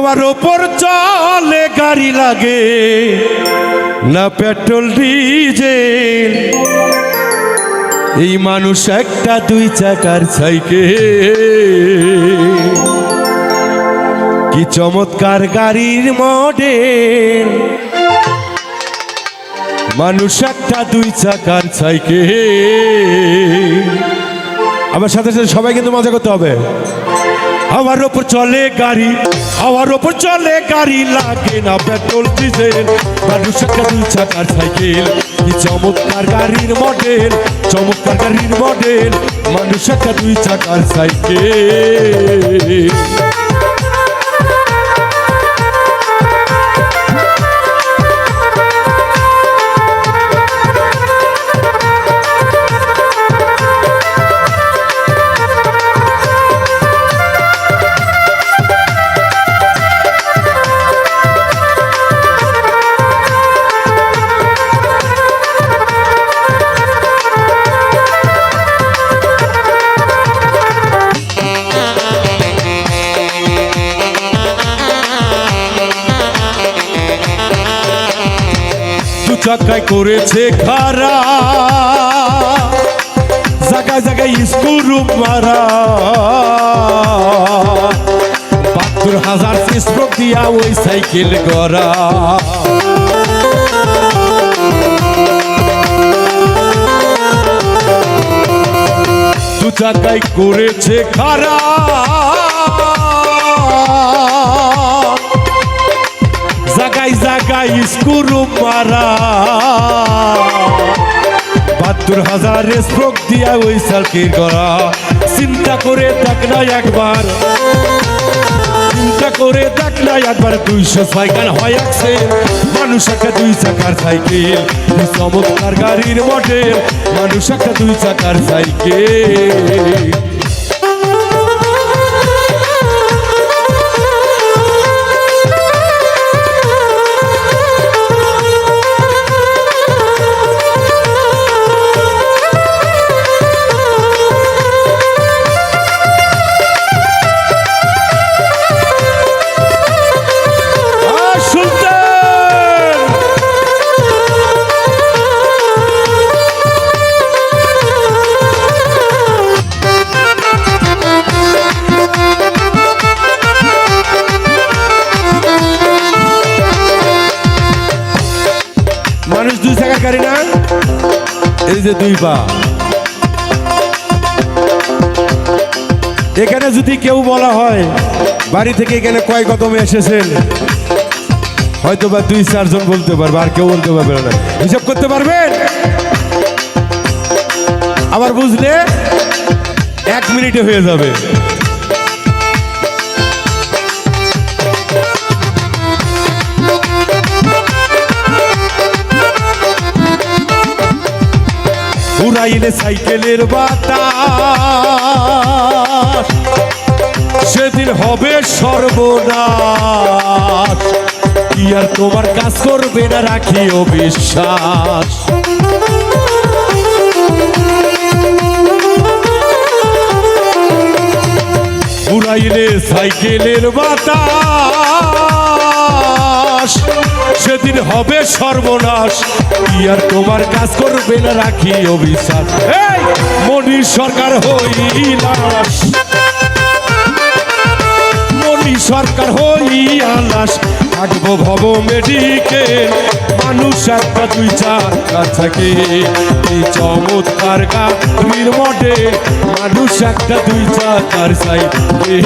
হাওয়ার ওপর চলে গাড়ি লাগে না পেট্রোল ডিজেল। এই মানুষ একটা দুই চাকার সাইকেল, কি চমৎকার গাড়ির মডেল। মানুষ একটা দুই চাকার সাইকেল। আমার সাথে সাথে সবাই কিন্তু মজা করতে হবে। হাওয়ার ওপর চলে গাড়ি, হাওয়ার ওপর চলে গাড়ি লাগে না পেট্রোল ডিজেল। মানুষ একটা দুই চাকার সাইকেল, কি চমৎকার গাড়ির মডেল, চমৎকার গাড়ির মডেল। মানুষ একটা দুই চাকার সাইকেল। চাকায় করেছে খারা, জায়গায় জায়গায় স্ক্রু মারা। ৭২,০০০ স্ট্রোক দিয়া ওই সাইকেল গড়া। দু চাকায় করেছে খারা, জাগাই জাগাই স্ক্রু মারা। ৭২,০০০ স্ট্রোক দিয়া ওই সাইকেল গড়া। চিন্তা করে দেখ না একবার, চিন্তা করে দেখ না একবার, ২০০ গান হয় অ্যাক্সিডেন্ট। মানুষ একটা দুই চাকার সাইকেল, চমৎকার গাড়ির মডেল। মানুষ একটা দুই চাকার সাইকেল। মানুষ দুই চাকার গাড়ি না, এই যে দুই পা। এখানে যদি কেউ বলা হয় বাড়ি থেকে এখানে কয় কদমে এসেছেন, হয়তো বা ২-৪ জন বলতে পারবে, আর কেউ বলতে পারবে না। হিসাব করতে পারবেন? আবার বুঝলে 1 মিনিটে হয়ে যাবে। উড়াইলে সাইকেলের বাতাস, সেদিন হবে সর্বনাশ। কি আর তোমার কাজ করবে না, রাখিও বিশ্বাস। উড়াইলে সাইকেলের বাতাস, সেদিন হবে সর্বনাশ। কি আর তোমার কাজ করবে না, রাখিও বিশ্বাস। এই মনির সরকার হইলাস, মনির সরকার হইলাস। থাকবো ভব মেডিকেল, মানুষ একটা দুই চাকার সাইকেল। এই চমৎকার গাড়ির মডেল, মানুষ একটা দুই চাকার সাইকেল।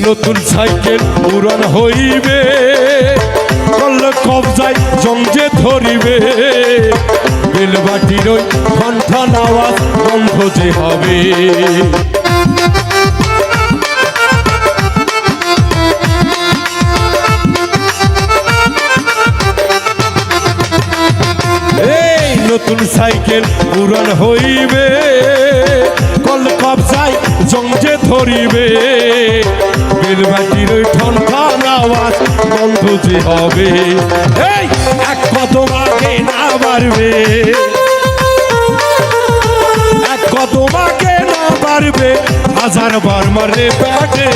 নতুন সাইকেল উড়ান হইবে, করলে কবজায় জমজে ধরিবে, বেলবাটির ওই ঘণ্টার আওয়াজ বন্ধ যে হবে। এই নতুন সাইকেল উড়ান হইবে, কল কবজায় জমজে ধরিবে, বেলবাটির ওই ঠনঠন আওয়াজ বন্ধ যে হবে। এই এক কদম আগে না বাড়বে, এক কদম আগে না বাড়বে, হাজার বার মারলে ব্যাটে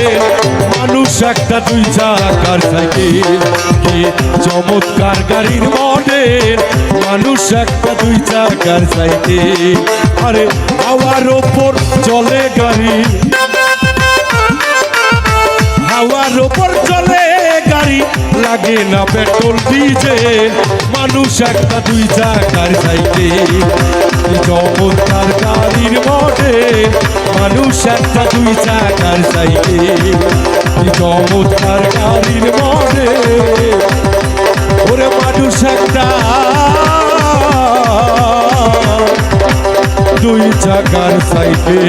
মানুষ একটা দুই চাকার সাইকেল, কি চমৎকার গাড়ির মডেল, মানুষ একটা দুই চাকার সাইকেল। আরে হাওয়ার ওপর চলে গাড়ি, হাওয়ার ওপর চলে গাড়ি, লাগে না পেট্রোল ডিজেল, মানুষ একটা দুই চাকার সাইকেল, চমৎকার গাড়ির মডেল, মানুষ একটা দুই চাকার সাইকেল, চমৎকার গাড়ির মডেল, ওরে মানুষ একটা দুই চাকার সাইকেল।